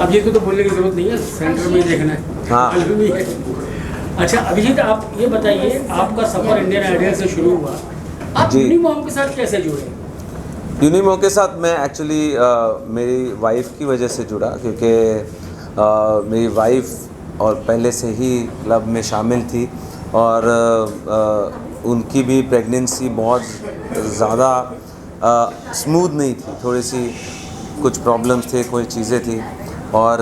अभिजीत को तो बोलने की जरूरत नहीं है, सेंटर में देखना है। हाँ। एल्बम ही है। अच्छा अभिजीत, आप ये बताइए, आपका सफर इंडियन आइडल से शुरू हुआ, आप जी। यूनिमॉम के साथ कैसे जुड़े? यूनिमो के साथ मैं एक्चुअली मेरी वाइफ की वजह से जुड़ा, क्योंकि मेरी वाइफ और पहले से ही क्लब में शामिल थी और उनकी भी प्रेगनेंसी बहुत ज़्यादा स्मूथ नहीं थी, थोड़ी सी कुछ प्रॉब्लम्स थे, कोई चीज़ें थी। और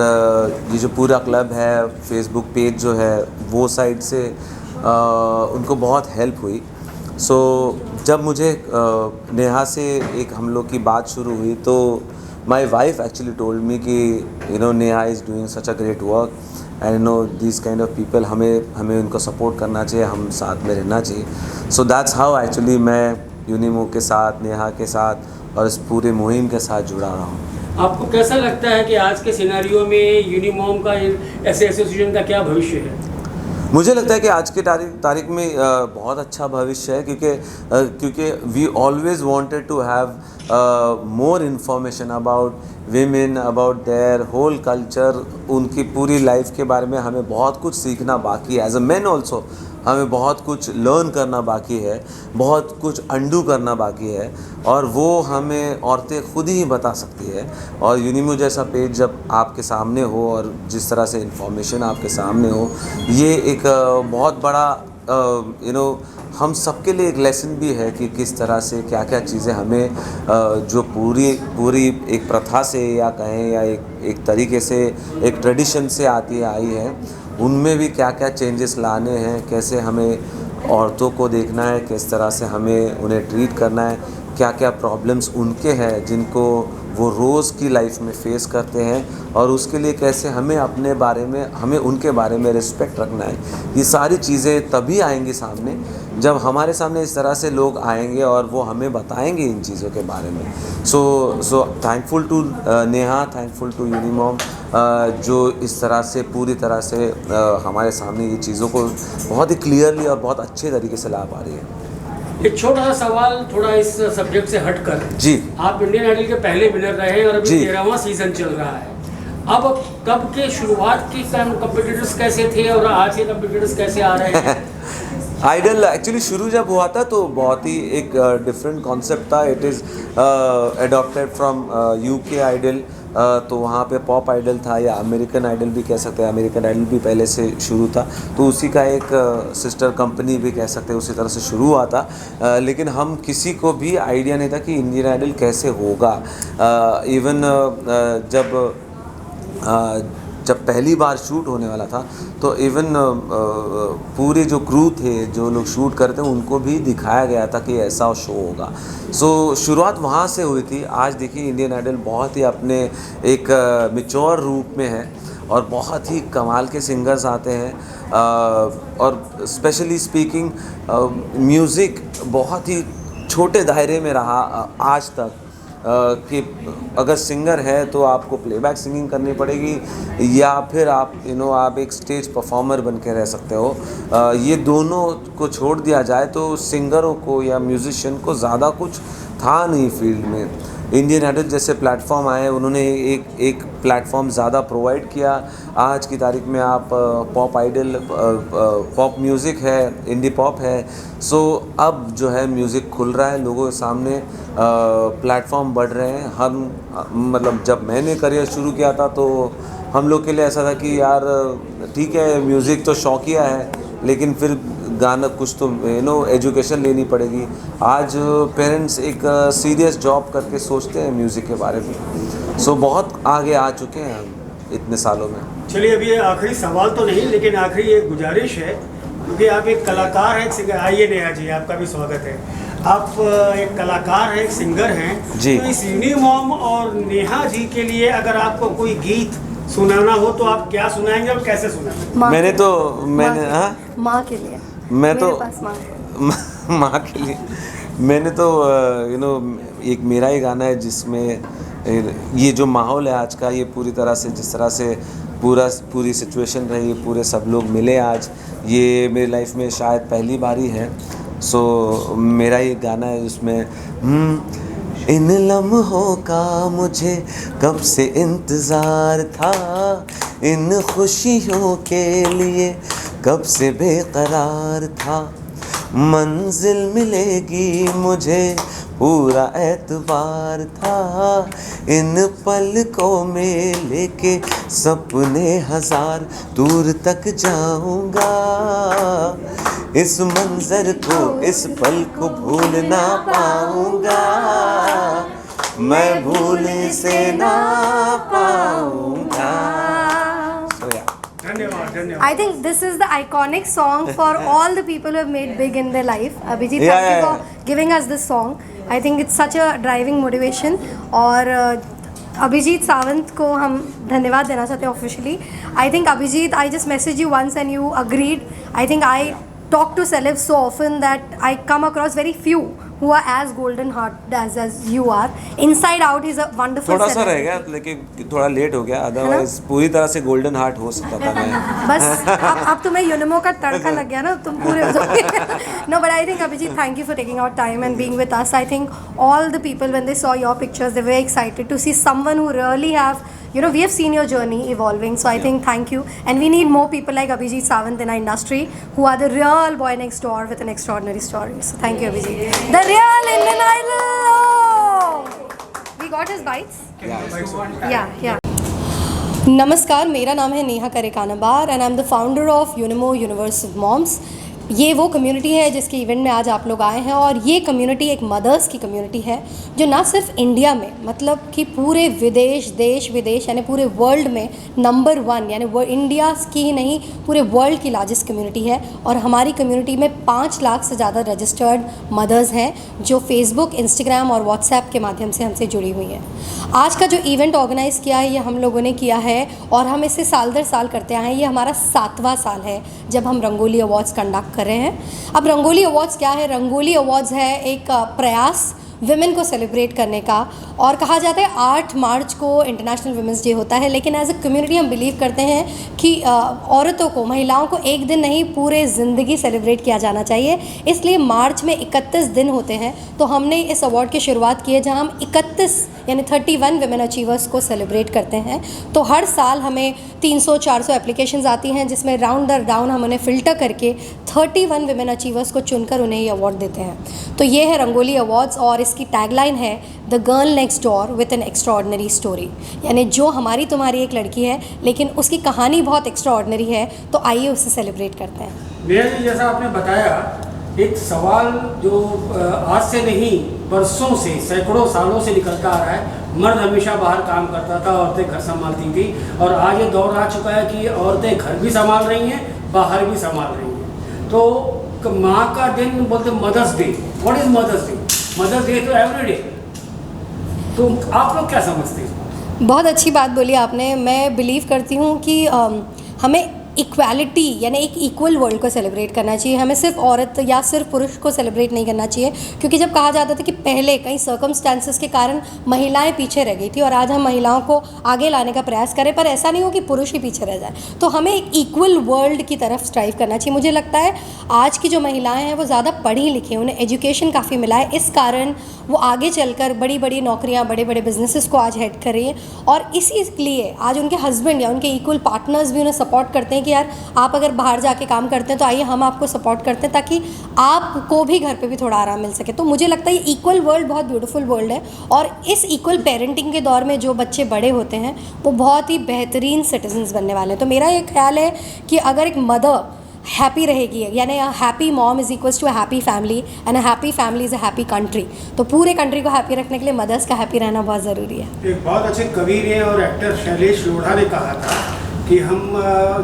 ये जो पूरा क्लब है, फेसबुक पेज जो है, वो साइड से उनको बहुत हेल्प हुई। सो जब मुझे नेहा से एक हम लोग की बात शुरू हुई तो my wife actually told me कि Neha is doing such a great work and this kind of people, हमें उनको सपोर्ट करना चाहिए, हम साथ में रहना चाहिए। सो दैट्स हाउ एक्चुअली मैं यूनिमो के साथ, नेहा के साथ और इस पूरे मुहिम के साथ जुड़ा रहा हूँ। आपको कैसा लगता है कि आज के सिनेरियो में यूनिमॉम का ऐसे एसोसिएशन का क्या भविष्य है? मुझे लगता है कि आज के तारीख में बहुत अच्छा भविष्य है, क्योंकि we always wanted to have more information about women, about their whole culture, उनकी पूरी लाइफ के बारे में हमें बहुत कुछ सीखना बाकी है। एज अ मैन ऑल्सो हमें बहुत कुछ लर्न करना बाकी है, बहुत कुछ अंडू करना बाकी है, और वो हमें औरतें खुद ही बता सकती है। और यूनिमो जैसा पेज जब आपके सामने हो और जिस तरह से इंफॉर्मेशन आपके सामने हो, ये एक बहुत बड़ा हम सबके लिए एक लेसन भी है कि किस तरह से क्या क्या चीज़ें हमें जो पूरी एक प्रथा से या कहें या एक तरीके से एक ट्रेडिशन से आई है, उनमें भी क्या क्या चेंजेस लाने हैं, कैसे हमें औरतों को देखना है, किस तरह से हमें उन्हें ट्रीट करना है, क्या क्या प्रॉब्लम्स उनके हैं जिनको वो रोज़ की लाइफ में फेस करते हैं, और उसके लिए कैसे हमें अपने बारे में, हमें उनके बारे में रिस्पेक्ट रखना है। ये सारी चीज़ें तभी आएंगी सामने जब हमारे सामने इस तरह से लोग आएंगे और वो हमें बताएंगे इन चीज़ों के बारे में। So thankful to Neha, thankful to Unimom, जो इस तरह से पूरी तरह से हमारे सामने ये चीज़ों को बहुत ही क्लियरली और बहुत अच्छे तरीके से ला पा रही है। एक छोटा सा सवाल, थोड़ा इस सब्जेक्ट से हटकर। जी। आप इंडियन आइडल के पहले विनर रहे और अभी जी। 13वां सीजन चल रहा है। अब कब के शुरुआत के कंपटीटर्स कैसे थे और आज के कंपटीटर्स कैसे आ रहे हैं? आइडल एक्चुअली शुरू जब हुआ था तो बहुत ही एक डिफरेंट कॉन्सेप्ट था। It is adopted from UK Idol, तो वहाँ पे पॉप आइडल था, या अमेरिकन आइडल भी कह सकते हैं। अमेरिकन आइडल भी पहले से शुरू था, तो उसी का एक सिस्टर कंपनी भी कह सकते हैं, उसी तरह से शुरू हुआ था। लेकिन हम किसी को भी आइडिया नहीं था कि इंडियन आइडल कैसे होगा। इवन जब पहली बार शूट होने वाला था तो इवन पूरे जो क्रू थे, जो लोग शूट करते हैं, उनको भी दिखाया गया था कि ऐसा शो होगा। सो शुरुआत वहाँ से हुई थी। आज देखिए इंडियन आइडल बहुत ही अपने एक मैच्योर रूप में है और बहुत ही कमाल के सिंगर्स आते हैं, और स्पेशली स्पीकिंग म्यूज़िक बहुत ही छोटे दायरे में रहा आज तक, कि अगर सिंगर है तो आपको प्लेबैक सिंगिंग करनी पड़ेगी या फिर आप एक स्टेज परफॉर्मर बन के रह सकते हो। ये दोनों को छोड़ दिया जाए तो सिंगरों को या म्यूजिशियन को ज़्यादा कुछ था नहीं फील्ड में। इंडियन आइडल जैसे प्लेटफॉर्म आए, उन्होंने एक प्लेटफॉर्म ज़्यादा प्रोवाइड किया। आज की तारीख में आप पॉप आइडल, पॉप म्यूज़िक है, इंडी पॉप है। सो अब जो है म्यूज़िक खुल रहा है लोगों के सामने, प्लेटफॉर्म बढ़ रहे हैं। हम मतलब जब मैंने करियर शुरू किया था तो हम लोग के लिए ऐसा था कि यार ठीक है म्यूज़िक तो शौकिया है, लेकिन फिर गाना कुछ तो एजुकेशन लेनी पड़ेगी। आज पेरेंट्स एक सीरियस जॉब करके सोचते हैं म्यूज़िक के बारे में। सो बहुत आगे आ चुके हैं हम इतने सालों में। चलिए, अभी आखिरी सवाल तो नहीं, लेकिन आखिरी एक गुजारिश है, क्योंकि आप एक कलाकार हैं, सिंगर। आइए नेहा जी, आपका भी स्वागत है। आप एक कलाकार हैं, एक सिंगर हैं जी। तो इस यूनिमॉम और नेहा जी के लिए अगर आपको कोई गीत सुनाना हो तो आप क्या सुनाएंगे और कैसे सुनाएंगे? माँ के लिए माँ के लिए मैंने तो एक मेरा ही गाना है जिसमें ये जो माहौल है आज का, ये पूरी तरह से जिस तरह से पूरी सिचुएशन रही, पूरे सब लोग मिले आज, ये मेरी लाइफ में शायद पहली बार ही है। सो मेरा ये गाना है जिसमें इन लम्हों का मुझे कब से इंतज़ार था, इन खुशियों के लिए कब से बेकरार था। मंजिल मिलेगी मुझे पूरा एतबार था, इन पलकों में लेके सपने हजार दूर तक जाऊंगा। इस मंजर को, इस पल को भूल ना पाऊंगा, मैं भूल से ना पाऊंगा। So yeah. धन्यवाद धन्यवाद। I think this is the iconic song for all the people who have made big in their life. Abhijit, Yeah, thank you yeah, for giving us this song. I think it's such a driving motivation. और अभिजीत सावंत को हम धन्यवाद देना चाहते हैं officially. I think Abhijit, I just messaged you once and you agreed. I think I talk to celebs so often that I come across very few who are as golden heart as you are. Inside out is a wonderful थोड़ा सा celeb. रह गया, लेकिन थोड़ा late हो गया, otherwise पूरी तरह से गोल्डन हार्ट हो सकता था मैं। बस अब तुम्हें यूनिमो का तड़का लग गया ना, तुम पूरे हो जाओगे। No, but I think Abhijit, thank you for taking out time and being with us. I think all the people, when they saw your pictures, they were very excited to see someone who really have, you know, we have seen your journey evolving. So I think thank you, and we need more people like Abhijit Sawant in our industry who are the real boy next door with an extraordinary story. So thank you, Abhijit, the real Indian Idol. We got his bites. Yeah. नमस्कार, मेरा नाम है Neha Karekanabar and I am the founder of Unimo universe of moms. ये वो community है जिसके event में आज आप लोग आए हैं, और ये कम्युनिटी एक मदर्स की कम्युनिटी है जो ना सिर्फ इंडिया में, मतलब कि पूरे विदेश, देश विदेश, यानी पूरे वर्ल्ड में नंबर 1, यानी वो इंडिया की ही नहीं पूरे वर्ल्ड की लार्जेस्ट कम्युनिटी है। और हमारी कम्युनिटी में 5 लाख से ज़्यादा रजिस्टर्ड मदर्स हैं जो फेसबुक, इंस्टाग्राम और व्हाट्सएप के माध्यम से हमसे जुड़ी हुई हैं। आज का जो इवेंट ऑर्गेनाइज़ किया है ये हम लोगों ने किया है और हम इसे साल दर साल करते आए हैं। ये हमारा 7वां साल है जब हम रंगोली अवार्ड्स कंडक्ट कर रहे हैं। अब रंगोली अवार्ड्स क्या है? रंगोली अवार्ड्स है एक प्रयास विमेन को सेलिब्रेट करने का, और कहा जाता है 8 मार्च को इंटरनेशनल वुमेंस डे होता है, लेकिन एज अ कम्युनिटी हम बिलीव करते हैं कि औरतों को, महिलाओं को एक दिन नहीं पूरे ज़िंदगी सेलिब्रेट किया जाना चाहिए। इसलिए मार्च में 31 दिन होते हैं, तो हमने इस अवार्ड की शुरुआत की है जहां हम 31 यानी 31 विमेन अचीवर्स को सेलिब्रेट करते हैं। तो हर साल हमें 300-400 एप्लीकेशंस आती हैं जिसमें राउंड दर राउंड हम उन्हें फ़िल्टर करके 31 विमेन अचीवर्स को चुनकर उन्हें ये अवार्ड देते हैं। तो ये है रंगोली अवार्ड्स, और इसकी टैगलाइन है the girl next door with an extraordinary story, यानी जो हमारी तुम्हारी एक लड़की है लेकिन उसकी कहानी बहुत एक्स्ट्राऑर्डिनरी है, तो आइए उसे सेलिब्रेट करते हैं। नेहा जी, जैसा आपने बताया, एक सवाल जो आज से नहीं बरसों से, सैकड़ों सालों से निकलता आ रहा है। मर्द हमेशा बाहर काम करता था, औरतें घर संभालती थी, और आज ये दौर आ चुका है कि औरतें घर भी संभाल रही हैं, बाहर भी संभाल रही हैं। तो माँ का दिन बोलते mother's day. What is mother's day? Mother's day तो एवरी डे। तो आप लोग क्या समझते हैं? बहुत अच्छी बात बोली आपने। मैं बिलीव करती हूँ कि हमें इक्वालिटी यानी एक इक्वल वर्ल्ड को सेलिब्रेट करना चाहिए। हमें सिर्फ औरत या सिर्फ पुरुष को सेलिब्रेट नहीं करना चाहिए, क्योंकि जब कहा जाता था कि पहले कई सर्कमस्टांसेस के कारण महिलाएं पीछे रह गई थी और आज हम महिलाओं को आगे लाने का प्रयास करें, पर ऐसा नहीं हो कि पुरुष ही पीछे रह जाए। तो हमें एक इक्वल वर्ल्ड की तरफ स्ट्राइव करना चाहिए। मुझे लगता है आज की जो महिलाएँ हैं वो ज़्यादा पढ़ी लिखी हैं, उन्हें एजुकेशन काफ़ी मिला है, इस कारण वो आगे चलकर बड़ी बड़ी नौकरियाँ, बड़े बड़े बिजनेसेस को आज हेड कर रही हैं, और इसी लिए आज उनके हस्बैंड या उनके इक्वल पार्टनर्स भी उन्हें सपोर्ट करते हैं कि यार आप अगर बाहर जाके काम करते हैं तो आइए हम आपको सपोर्ट करते हैं ताकि आपको भी घर पे भी थोड़ा आराम मिल सके। तो मुझे लगता है ये इक्वल वर्ल्ड बहुत ब्यूटीफुल वर्ल्ड है, और इस इक्वल पेरेंटिंग के दौर में जो बच्चे बड़े होते हैं वो बहुत ही बेहतरीन सिटीजन्स बनने वाले हैं। तो मेरा ये ख्याल है कि अगर एक मदर हैप्पी रहेगी, यानी happy mom is equals to a happy family, and a happy family is a happy country. तो पूरे कंट्री को हैप्पी रखने के लिए मदर्स का हैप्पी रहना बहुत ज़रूरी है। एक बहुत अच्छे कवि ने और एक्टर शैलेश लोढ़ा ने कहा था कि हम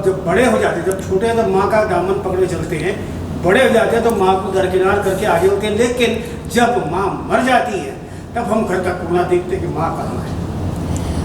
जब बड़े हो जाते हैं, जब छोटे हैं तो माँ का दामन पकड़े चलते हैं, बड़े हो जाते हैं तो माँ को दरकिनार करके आगे होते हैं, लेकिन जब माँ मर जाती है तब हम घर का कोना देखते हैं कि माँ कहाँ है।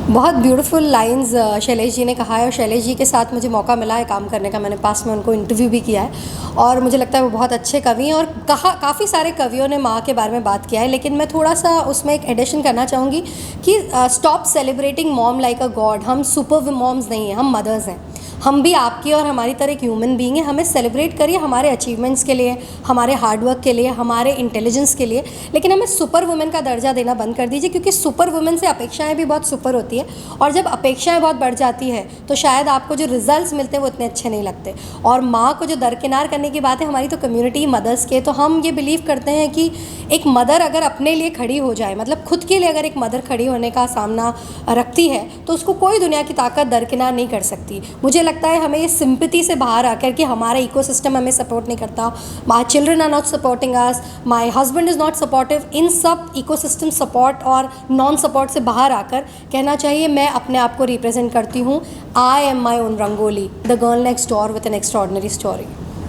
बहुत ब्यूटीफुल लाइंस शैलेश जी ने कहा है, और शैलेश जी के साथ मुझे मौका मिला है काम करने का। मैंने पास में उनको इंटरव्यू भी किया है, और मुझे लगता है वो बहुत अच्छे कवि हैं, और काफ़ी सारे कवियों ने माँ के बारे में बात किया है, लेकिन मैं थोड़ा सा उसमें एक एडिशन करना चाहूँगी कि स्टॉप सेलिब्रेटिंग मॉम लाइक अ गॉड। हम सुपर मॉम्स नहीं हैं, हम मदर्स हैं। हम भी आपकी और हमारी तरह एक ह्यूमन बीइंग है, हमें सेलिब्रेट करिए हमारे अचीवमेंट्स के लिए, हमारे हार्डवर्क के लिए, हमारे इंटेलिजेंस के लिए, लेकिन हमें सुपर वुमेन का दर्जा देना बंद कर दीजिए, क्योंकि सुपर वुमेन से अपेक्षाएं भी बहुत सुपर होती है, और जब अपेक्षाएं बहुत बढ़ जाती है तो शायद आपको जो रिजल्ट्स मिलते हैं वो इतने अच्छे नहीं लगते। और माँ को जो दरकिनार करने की बात है, हमारी तो कम्युनिटी मदर्स के, तो हम ये बिलीव करते हैं कि एक मदर अगर अपने लिए खड़ी हो जाए, मतलब खुद के लिए अगर एक मदर खड़ी होने का सामना रखती है तो उसको कोई दुनिया की ताकत दरकिनार नहीं कर सकती। मुझे लगता है हमें ये सिंपैथी से बाहर आकर कि हमारा इकोसिस्टम हमें सपोर्ट नहीं करता, my children are not supporting us, my husband is not supportive, इन सब इकोसिस्टम सपोर्ट और नॉन सपोर्ट से बाहर आकर कहना चाहिए मैं अपने आप को रिप्रेजेंट करती हूँ, I am my own Rangoli, the girl next door with an extraordinary story.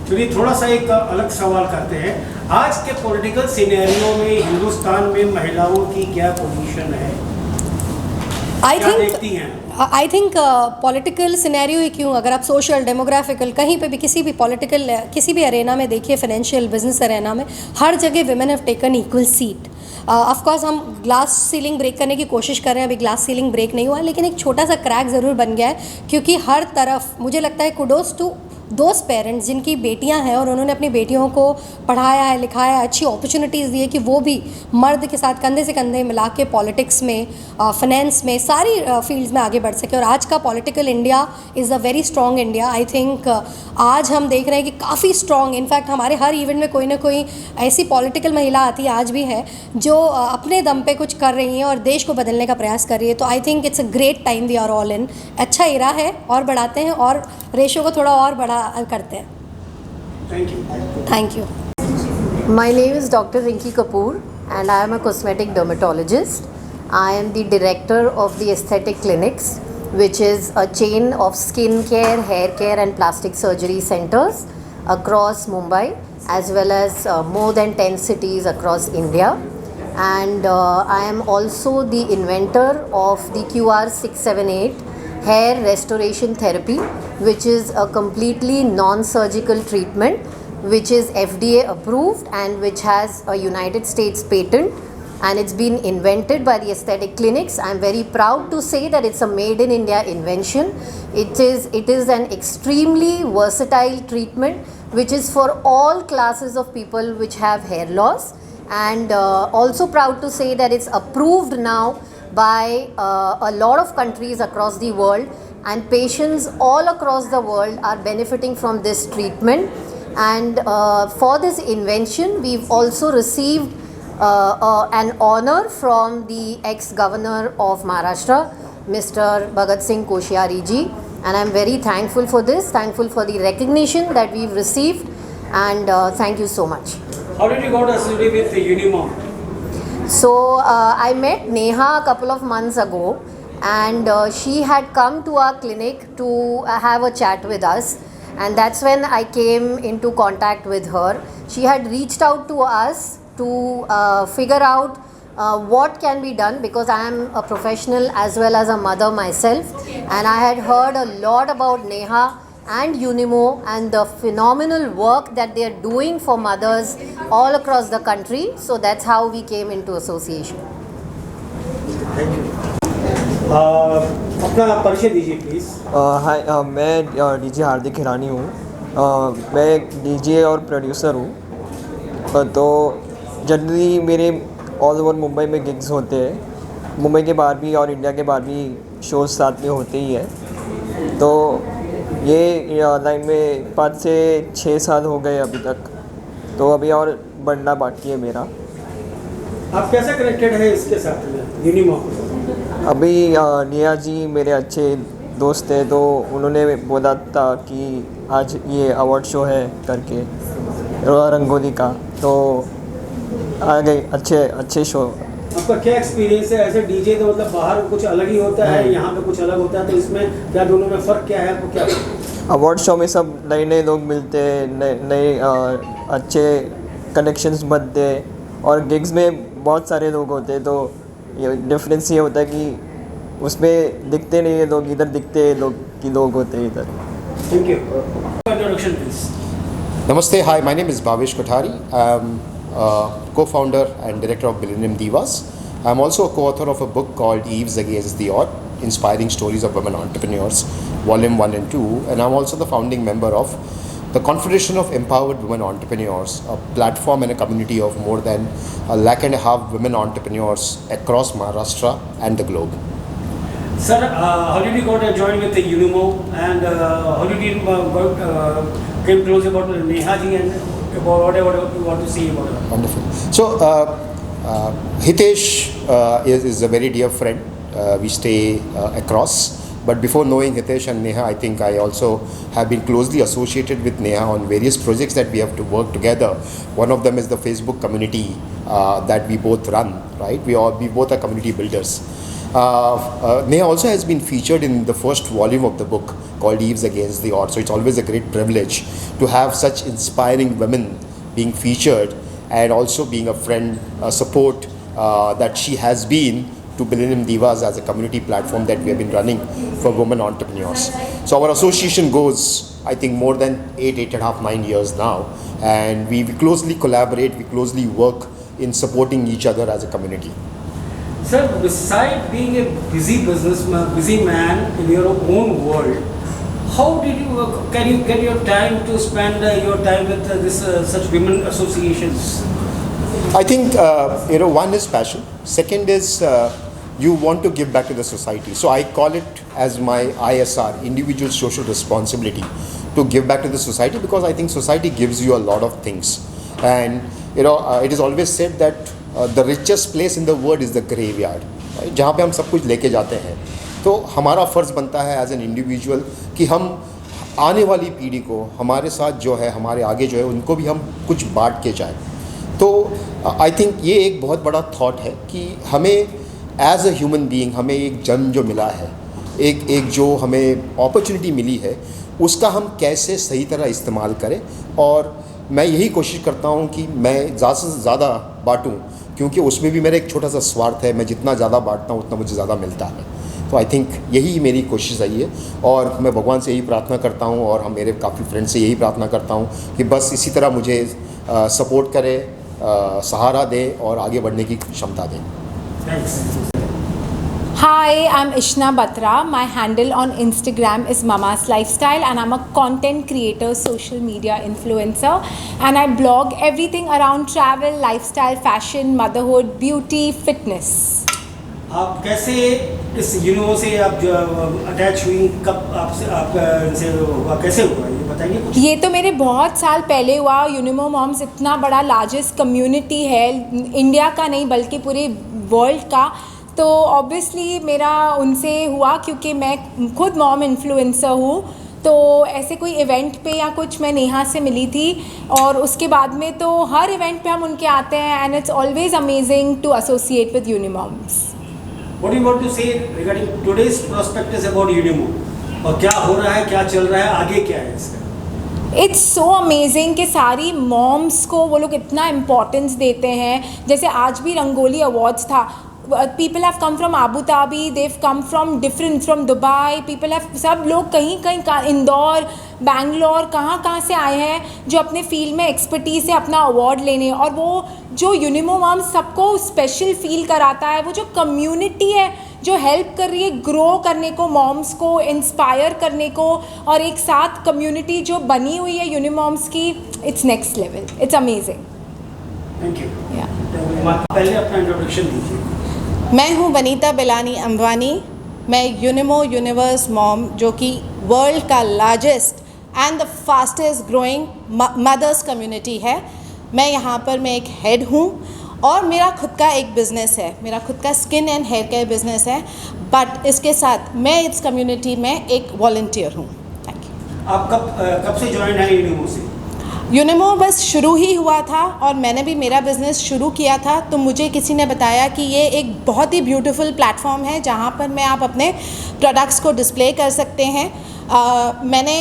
चलिए थोड़ा सा एक अलग सवाल करते हैं, आज के पॉलिटिकल सिनेरियो में हिंदुस्तान में महिलाओं की क्या पोजीशन है, क्या देखती हैं? आई थिंक पॉलिटिकल सिनेरियो ही क्यों, अगर आप सोशल डेमोग्राफिकल कहीं पे भी किसी भी पॉलिटिकल किसी भी अरेना में देखिए, फाइनेंशियल बिजनेस अरेना में हर जगह women have taken equal seat. Of course हम ग्लास सीलिंग ब्रेक करने की कोशिश कर रहे हैं, अभी ग्लास सीलिंग ब्रेक नहीं हुआ, लेकिन एक छोटा सा क्रैक ज़रूर बन गया है, क्योंकि हर तरफ मुझे लगता है कुडोस टू दोज पेरेंट्स जिनकी बेटियां हैं और उन्होंने अपनी बेटियों को पढ़ाया है, लिखाया है, अच्छी अपॉर्चुनिटीज़ दी है कि वो भी मर्द के साथ कंधे से कंधे मिला के पॉलिटिक्स में, फाइनेंस में, सारी फील्ड्स में आगे बढ़ सके। और आज का political India is a very strong India. I think आज हम देख रहे हैं कि काफ़ी स्ट्रॉन्ग, इनफैक्ट हमारे हर इवेंट में कोई ना कोई ऐसी पॉलिटिकल महिला आती है, आज भी है, जो अपने दम पे कुछ कर रही हैं और देश को बदलने का प्रयास कर रही है। तो I think it's a great time we are all in, अच्छा इरा है और बढ़ाते हैं और रेशो को थोड़ा और बड़ा करते हैं। Thank you. My name is Dr. Rinki Kapoor and I am a cosmetic dermatologist. I am the director of the Aesthetic Clinics, which is a chain of skin care, hair care and plastic surgery centers across Mumbai, as well as more than 10 cities across India. And I am also the inventor of the QR678 hair restoration therapy, which is a completely non-surgical treatment which is FDA approved and which has a United States patent, and it's been invented by the Aesthetic Clinics. I'm very proud to say that it's a made in India invention. It is an extremely versatile treatment which is for all classes of people which have hair loss, and also proud to say that it's approved now by a lot of countries across the world, and patients all across the world are benefiting from this treatment. And for this invention we've also received an honor from the ex-governor of Maharashtra, Mr. Bhagat Singh Koshyari ji, and I'm very thankful for this, thankful for the recognition that we've received, and thank you so much. How did you got associated with Unimom? So I met Neha a couple of months ago, and she had come to our clinic to have a chat with us, and that's when I came into contact with her. She had reached out to us to figure out what can be done, because I am a professional as well as a mother myself, and I had heard a lot about Neha and Unimo and the phenomenal work that they are doing for mothers all across the country. So that's how we came into association. Thank you. अपना परिचय दीजिए please. हाय, मैं DJ हार्दिक हिरानी हूँ। मैं एक DJ और producer हूँ। तो जनरली मेरे ऑल ओवर मुंबई में गिग्स होते हैं, मुंबई के बाहर भी और इंडिया के बाहर भी शोज़ साथ में होते ही हैं। तो ये लाइन में 5 से 6 साल हो गए अभी तक, तो अभी और बढ़ना बाकी है मेरा। आप कैसे कनेक्टेड है इसके साथ में यूनिमॉम? अभी निया जी मेरे अच्छे दोस्त थे, तो उन्होंने बोला था कि आज ये अवार्ड शो है करके रंगोली का, तो आ गए अच्छे शो। आपका क्या एक्सपीरियंस है एज ए डीजे? तो मतलब बाहर कुछ अलग ही होता है, यहाँ पे कुछ अलग होता है, तो इसमें क्या दोनों में फ़र्क क्या है, आपको क्या? अवार्ड शो में सब नए लोग मिलते हैं, नए अच्छे कनेक्शंस बनते हैं, और गिग्स में बहुत सारे लोग होते हैं, तो ये डिफरेंस ये होता है कि उसमें दिखते नहीं है लोग, इधर दिखते हैं लोग कि लोग होते हैं इधर। Thank you. Introduction please. Namaste, hi, my name is Bhavesh Kothari. I'm co-founder and director of Millennium Divas. I'm also a co-author of a book called Eve's Against the Odd. Inspiring Stories of Women Entrepreneurs, Volume 1 and 2. And I'm also the founding member of the Confederation of Empowered Women Entrepreneurs, a platform and a community of more than 1.5 lakh women entrepreneurs across Maharashtra and the globe. Sir, how did you got joined with the Unimo, and how did you came close about Neha ji and about whatever you want to say about her? Wonderful. So, Hitesh is a very dear friend. We stay across. But before knowing Hitesh and Neha, I think I also have been closely associated with Neha on various projects that we have to work together. One of them is the Facebook community that we both run, right? We both are community builders. Neha also has been featured in the first volume of the book called Eves Against the Odds. So it's always a great privilege to have such inspiring women being featured, and also being a friend, support that she has been to Millennium Divas as a community platform that we have been running for women entrepreneurs. So our association goes, I think, more than 8.5, 9 years now, and we closely collaborate, we closely work in supporting each other as a community. Sir, besides being a busy businessman, busy man in your own world, how did you can you get your time to spend your time with such women associations? I think one is passion. Second is you want to give back to the society. So I call it as my ISR, individual social responsibility, to give back to the society, because I think society gives you a lot of things. And it is always said that the richest place in the world is the graveyard, right? जहाँ पे हम सब कुछ लेके जाते हैं. तो हमारा फ़र्ज़ बनता है एज एन इंडिविजुअल कि हम आने वाली पीढ़ी को, हमारे साथ जो है, हमारे आगे जो है, उनको भी हम कुछ बांट के जाएं. तो आई थिंक ये एक बहुत बड़ा थॉट है कि हमें एज अ ह्यूमन बीइंग, हमें एक जन्म जो मिला है, एक जो हमें अपॉर्चुनिटी मिली है, उसका हम कैसे सही तरह इस्तेमाल करें. और मैं यही कोशिश करता हूँ कि मैं ज़्यादा से ज़्यादा बांटूँ, क्योंकि उसमें भी मेरा एक छोटा सा स्वार्थ है. मैं जितना ज़्यादा बांटता हूँ उतना मुझे ज़्यादा मिलता है. तो आई थिंक यही मेरी कोशिश रही है, और मैं भगवान से यही प्रार्थना करता हूँ, और हम मेरे काफ़ी फ्रेंड्स से यही प्रार्थना करता हूँ कि बस इसी तरह मुझे सपोर्ट करें, सहारा दें और आगे बढ़ने की क्षमता दें. Thanks. Hi, I'm Ishna Batra. My handle on Instagram is Mama's Lifestyle, and I'm a content creator, social media influencer, and I blog everything around travel, lifestyle, fashion, motherhood, beauty, fitness. आप कैसे इस university से आप जो attach हुई, कब इनसे हुआ, कैसे हुआ, ये बताइए कुछ. ये तो मेरे बहुत साल पहले हुआ. यूनिमो मॉम्स इतना बड़ा लार्जेस्ट कम्युनिटी है, इंडिया का नहीं बल्कि पूरे वर्ल्ड का. तो ऑब्वियसली मेरा उनसे हुआ, क्योंकि मैं खुद मॉम इन्फ्लुएंसर हूँ. तो ऐसे कोई इवेंट पे या कुछ मैं नेहा से मिली थी, और उसके बाद में तो हर इवेंट पे हम उनके आते हैं, and it's always amazing to associate with Unimoms. What do you want to say regarding today's prospectus about Unimo? और क्या हो रहा है, क्या चल रहा है, आगे क्या है इसका? इट्स सो अमेजिंग कि सारी मॉम्स को वो लोग इतना इम्पोर्टेंस देते हैं. जैसे आज भी रंगोली अवार्ड्स था. People have come from Abu Dhabi, they've come from Dubai, people have, सब लोग कहीं इंदौर, बैंगलोर, कहाँ से आए हैं, जो अपने फील्ड में एक्सपर्टीज़ है अपना अवार्ड लेने. और वो जो यूनिमो मॉम्स सबको स्पेशल फील कराता है, वो जो कम्युनिटी है जो हेल्प कर रही है ग्रो करने को, मॉम्स को इंस्पायर करने को, और एक साथ कम्युनिटी जो बनी हुई है यूनिमॉम्स की, it's next level. It's amazing. Thank you. पहले अपना इंट्रोडक्शन दीजिए. मैं हूं वनीता बेलानी अंबानी. मैं यूनिमो यूनिवर्स मॉम, जो कि वर्ल्ड का largest and the fastest growing mothers community है. मैं यहाँ पर मैं एक हेड हूँ, और मेरा खुद का एक बिज़नेस है. मेरा खुद का skin and hair care business है, बट इसके साथ मैं इस कम्युनिटी में एक वॉलंटियर हूँ. Thank you. आप कब से ज्वाइन है यूनिमो से? यूनिमो बस शुरू ही हुआ था, और मैंने भी मेरा बिज़नेस शुरू किया था, तो मुझे किसी ने बताया कि ये एक बहुत ही ब्यूटीफुल प्लेटफॉर्म है जहाँ पर मैं आप अपने प्रोडक्ट्स को डिस्प्ले कर सकते हैं. मैंने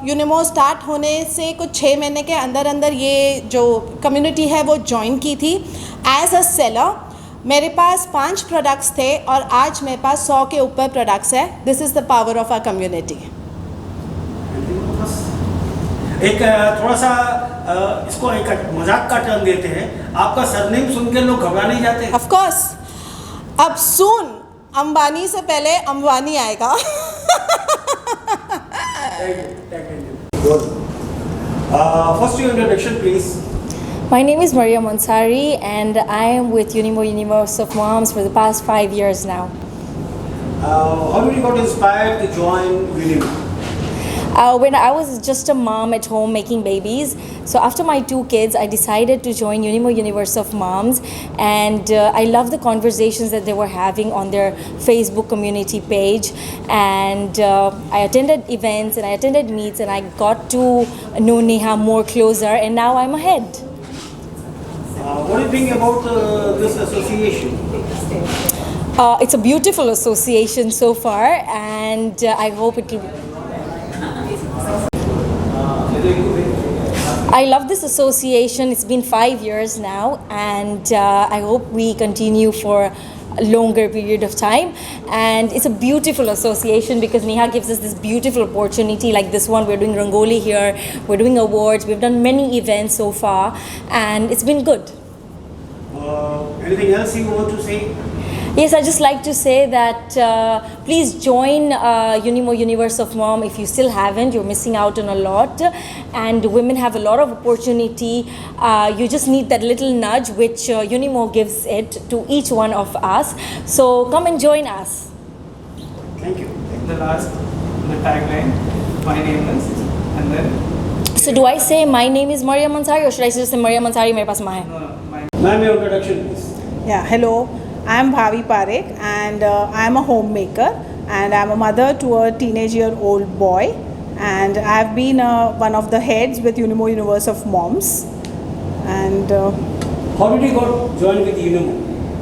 यूनिमो स्टार्ट होने से कुछ 6 महीने के अंदर ये जो कम्युनिटी है वो ज्वाइन की थी एज अ सेलर. मेरे पास 5 प्रोडक्ट्स थे, और आज मेरे पास 100 के ऊपर प्रोडक्ट्स है. This is the power of our community. एक थोड़ा सा इसको एक मजाक का टर्म देते हैं. आपका सरनेम सुन के लोग घबरा नहीं जाते? Of course. अब सून अंबानी से पहले अंबानी आएगा. First your introduction, please. My name is Maria Monsari and I am with Unimo Universe of Moms for the past 5 years now. How did you got inspired to join Unimo? When I was just a mom at home making babies, so after my 2 kids, I decided to join Unimo Universe of Moms, and I love the conversations that they were having on their Facebook community page, and I attended events and I attended meets and I got to know Neha more closer, and now I'm ahead. What do you think about this association? It's a beautiful association so far, and I hope it will. I love this association. It's been 5 years now, and I hope we continue for a longer period of time. And it's a beautiful association because Neha gives us this beautiful opportunity like this one. We're doing Rangoli here, we're doing awards, we've done many events so far, and it's been good. Anything else you want to say? Yes, I just like to say that please join Unimo Universe of Mom if you still haven't. You're missing out on a lot, and women have a lot of opportunity. You just need that little nudge which Unimo gives it to each one of us. So come and join us. Thank you. The last, the tagline, my name is, and then. So do I say my name is Maria Mansari, or should I just say Maria Mansari? मेरे पास माँ है. Ma'am, your introduction, please. Yeah, hello. I'm Bhavi Parekh, and I'm a homemaker, and I'm a mother to a teenage-year-old boy, and I've been one of the heads with Unimo Universe of Moms. And How did you got joined with Unimo?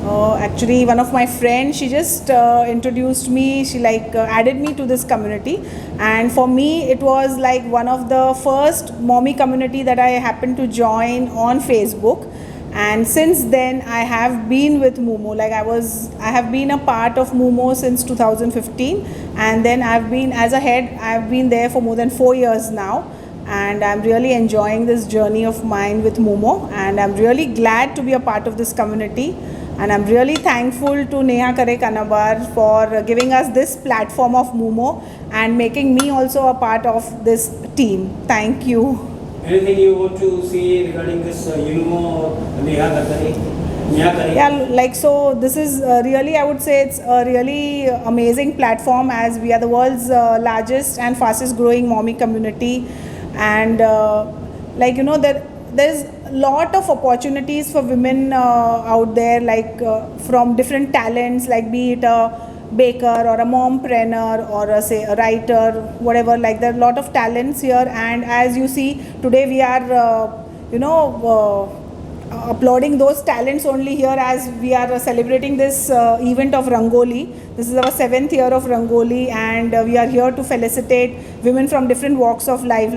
actually, one of my friends, she just introduced me. She added me to this community, and for me, it was like one of the first mommy community that I happened to join on Facebook. And since then I have been with Mumo. I have been a part of Mumo since 2015, and then I've been as a head, I've been there for more than 4 years now, and I'm really enjoying this journey of mine with Mumo, and I'm really glad to be a part of this community, and I'm really thankful to Neha Kanabar for giving us this platform of Mumo and making me also a part of this team. Thank you. Anything you want to see regarding this Unimo or Neha Kare? Yeah, so this is really, I would say it's a really amazing platform, as we are the world's largest and fastest growing mommy community, and there's a lot of opportunities for women out there, from different talents, be it a baker or a mompreneur or a writer, whatever. There are a lot of talents here, and as you see today we are applauding those talents only here, as we are celebrating this event of Rangoli. This is our 7th year of Rangoli, and we are here to felicitate women from different walks of life.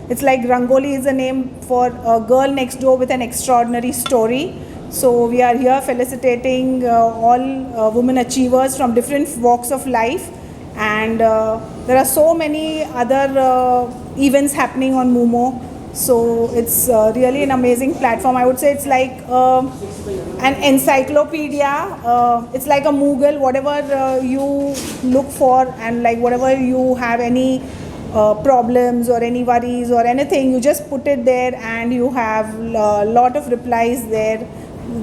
It's like Rangoli is a name for a girl next door with an extraordinary story. So we are here felicitating all women achievers from different walks of life, and there are so many other events happening on Mumo. So it's really an amazing platform. I would say it's like an encyclopedia. It's like a Moogle. Whatever you look for, and whatever you have any problems or any worries or anything, you just put it there, and you have a lot of replies there.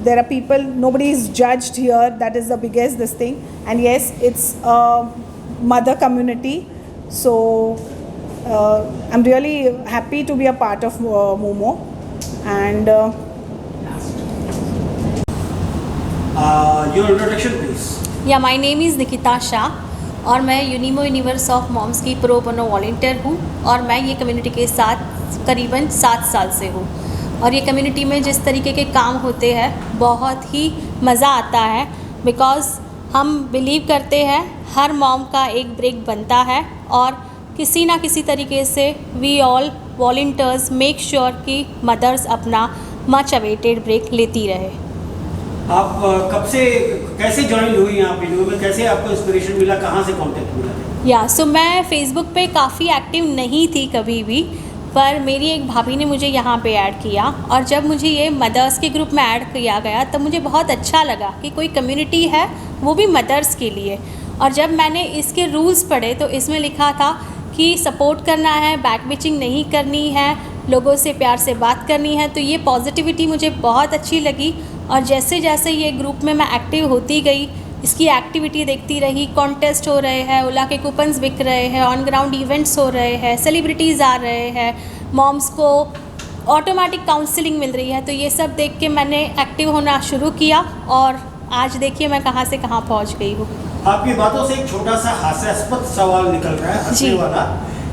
There are people, nobody is judged here. That is the biggest thing. And yes, it's a mother community. So I'm really happy to be a part of Mumo. And your introduction, please. Yeah, my name is Nikita Shah, और मैं यूनिमो universe of moms की pro bono volunteer हूँ, और मैं ये community के साथ करीबन 7 साल से हूँ। और ये कम्युनिटी में जिस तरीके के काम होते हैं बहुत ही मज़ा आता है, बिकॉज़ हम बिलीव करते हैं हर मॉम का एक ब्रेक बनता है, और किसी ना किसी तरीके से we all volunteers make sure कि मदर्स अपना मच अवेटेड ब्रेक लेती रहे। आप कब से कैसे ज्वाइन हुई यहाँ पे में, कैसे आपको इंस्पिरेशन मिला, कहाँ से कांटेक्ट मिला? सो मैं फेसबुक पे काफ़ी एक्टिव नहीं थी कभी भी, पर मेरी एक भाभी ने मुझे यहाँ पे ऐड किया, और जब मुझे ये मदर्स के ग्रुप में ऐड किया गया तब मुझे बहुत अच्छा लगा कि कोई कम्युनिटी है वो भी मदर्स के लिए। और जब मैंने इसके रूल्स पढ़े तो इसमें लिखा था कि सपोर्ट करना है, बैक बिचिंग नहीं करनी है, लोगों से प्यार से बात करनी है। तो ये पॉजिटिविटी मुझे बहुत अच्छी लगी, और जैसे जैसे ये ग्रुप में मैं एक्टिव होती गई, इसकी एक्टिविटी देखती रही, कॉन्टेस्ट हो रहे हैं, ओला के कूपन्स बिक रहे हैं, ऑन ग्राउंड इवेंट्स हो रहे हैं, सेलिब्रिटीज़ आ रहे हैं, मॉम्स को ऑटोमेटिक काउंसलिंग मिल रही है। तो ये सब देख के मैंने एक्टिव होना शुरू किया, और आज देखिए मैं कहाँ से कहाँ पहुँच गई हूँ। आपकी बातों से एक छोटा सा हास्यास्पद सवाल निकल रहा है, हंसने वाला,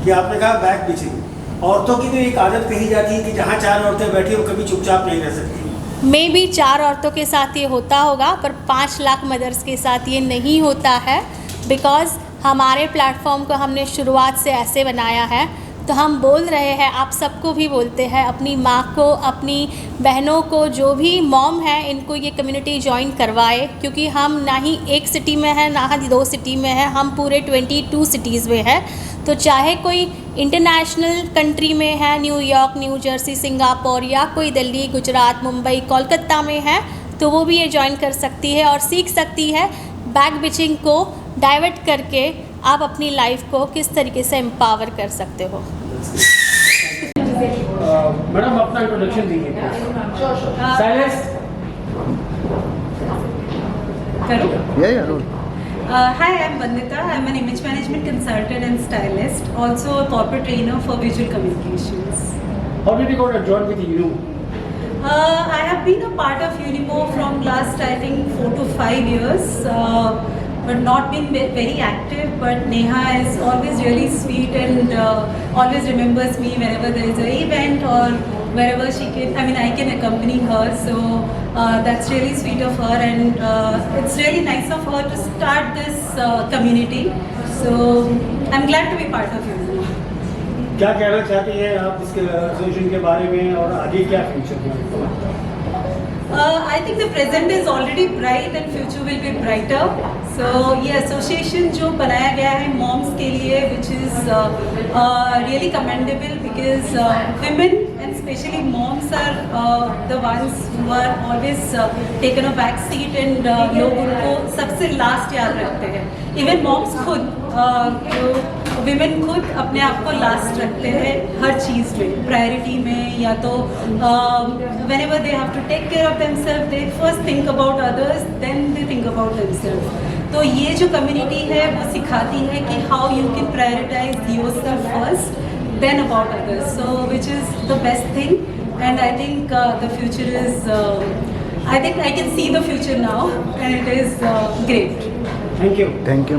कि आपने कहा बैक बिचिंग। औरतों की तो एक आदत कही जाती है कि जहाँ 4 औरतें बैठी हो कभी चुपचाप नहीं रह सकती। मे भी 4 औरतों के साथ ये होता होगा, पर 5 लाख मदर्स के साथ ये नहीं होता है। बिकॉज़ हमारे प्लेटफॉर्म को हमने शुरुआत से ऐसे बनाया है, तो हम बोल रहे हैं, आप सबको भी बोलते हैं, अपनी माँ को, अपनी बहनों को, जो भी मॉम है, इनको ये कम्युनिटी ज्वाइन करवाए। क्योंकि हम ना ही एक सिटी में है, ना ही 2 सिटी में है, हम पूरे 22 सिटीज़ में है। तो चाहे कोई इंटरनेशनल कंट्री में है, न्यूयॉर्क, न्यू जर्सी, सिंगापुर, या कोई दिल्ली, गुजरात, मुंबई, कोलकाता में है, तो वो भी ये ज्वाइन कर सकती है और सीख सकती है बैक बिचिंग को डाइवर्ट करके आप अपनी लाइफ को किस तरीके से एम्पावर कर सकते हो। मैडम अपना इंट्रोडक्शन दीजिए। साइलेंस करो। Hi, I'm Vandita. I'm an image management consultant and stylist, also a corporate trainer for visual communications. How did you got joined with you? I have been a part of Unimo from last, I think, 4 to 5 years, but not been very active. But Neha is always really sweet and always remembers me whenever there is an event or wherever she can. I mean, I can accompany her, so that's really sweet of her, and it's really nice of her to start this community. So I'm glad to be part of Unimo. क्या कहना चाहती हैं आप इसके association के बारे में, और आगे क्या फ्यूचर है? I think the present is already bright and future will be brighter. So ये association जो बनाया गया है moms के लिए, which is really commendable, because women and especially moms are the ones who are always taken a back seat, and लोग उनको सबसे last याद रखते हैं. Even moms खुद, women खुद अपने आप को last रखते हैं हर चीज़ में, प्रायोरिटी में, या तो whenever they have to take care of themselves, they first think about others, then they think about themselves. तो ये जो कम्युनिटी है वो सिखाती है कि how you can prioritize yourself first, then about others. So which is the best thing, and I think the future is, I think I can see the future now, and it is great. Thank you. Thank you.